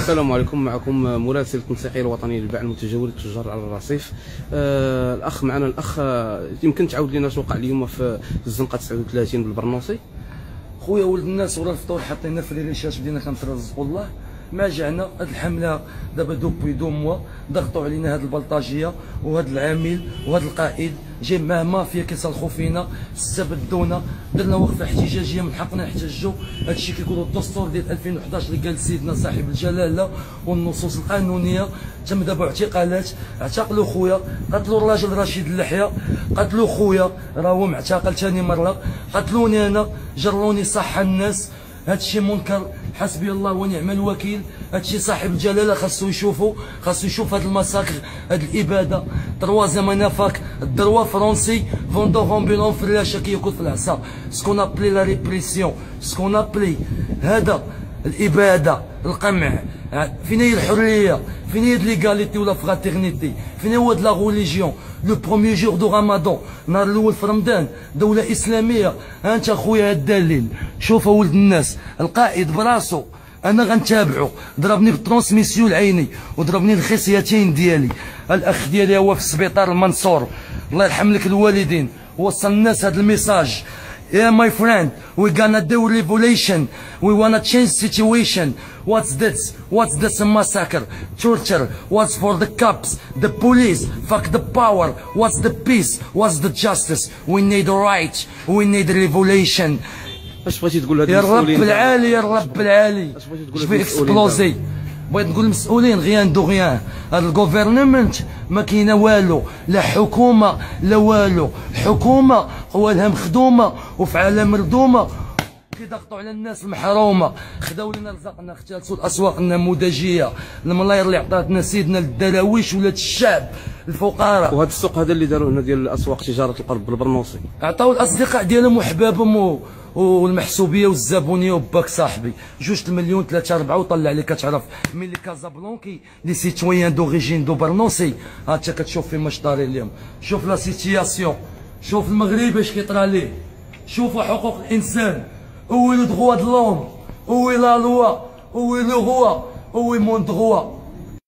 السلام عليكم. معكم مراسل التنسيقيه الوطني للبيع المتجول للتجار على الرصيف. الاخ معنا الاخ، يمكن تعاود لنا اش وقع اليوم في الزنقه 39 بالبرنوصي؟ خويا ولد الناس ورا الفطور حطينا في ريشات بدينا كنترزقوا الله. ما جعنا هاد الحمله دابا دوبوي دو موا ضغطوا علينا هاد البلطاجيه وهاد العامل وهاد القائد جاي مع مافيا كيصلخوا فينا، استبدونا، درنا وقفه احتجاجيه من حقنا نحتجوا. هادشي كيقولوا الدستور ديال 2011 اللي قال سيدنا صاحب الجلاله والنصوص القانونيه. تم دابا اعتقالات، اعتقلوا خويا، قتلوا الراجل رشيد اللحيه، قتلوا خويا راه هو معتقل ثاني مره، قتلوني انا، جروني صح الناس. هادشي منكر، حسبي الله ونعم الوكيل. هادشي صاحب الجلاله خاصو يشوفوا، خاصو يشوف هاد المساكر، هاد الاباده. تروازيام انافاك الدروا فرونسي فوندوهم بينهم في الراشة كياكل في العصا. سكون ابلي لا ريبريسيون، سكون ابلي هذا الاباده، القمع. فين هي الحريه؟ فين هي ليغاليتي ولا فغاترنيتي؟ فين هو لا غوليجيون؟ لو بروميي جور دو رمضان، النهار الاول في رمضان، دوله اسلاميه. ها انت خويا الدليل، شوف ولد الناس، القائد براسو انا غنتابعو، ضربني بالترونسميسيون العيني وضربني الخصيتين ديالي. الاخ ديالي هو في السبيطار المنصور، الله يرحم لك الوالدين، وصل الناس هذا الميساج. Yeah, my friend, we're gonna do revolution. We wanna change situation. What's this? What's this massacre? Torture. What's for the cops? The police. Fuck the power. What's the peace? What's the justice? We need right. We need revolution. اش بغيتي تقول لهاد يا المسؤولين؟ الرب العالي، يا الرب العالي. اش بغيتي تقول شبيه اكسبلوزي؟ بغيت نقول المسؤولين غيان دو غيان. هاد الجوفرنمنت ما كاينه والو، لا حكومه لا والو. حكومه قوالها مخدومه وفي عالم مردومه، كيضغطوا على الناس المحرومه. خداو لنا رزقنا، اختلسوا الاسواق النموذجيه، الملاير اللي عطاتنا سيدنا للدراويش ولاد الشعب الفقراء. وهذا السوق هذا اللي داروا هنا ديال اسواق تجاره القرب بالبرنوصي، عطاو الاصدقاء ديالهم وحبابهم والمحسوبيه والزبونيه وباك صاحبي 2 مليون 3 4 وطلع لك. كتعرف ملي كازابلونكي لي سيتويان دوريجين دو برنوسي، ها انت كتشوف فين ماش طاري اليوم. شوف لا سيتياسيون، شوف المغرب اش كيطرى ليه، شوفوا حقوق الانسان. اوي لو دغوا دو لوم، اوي لا لوا، اوي لو غوا، اوي مون دغوا.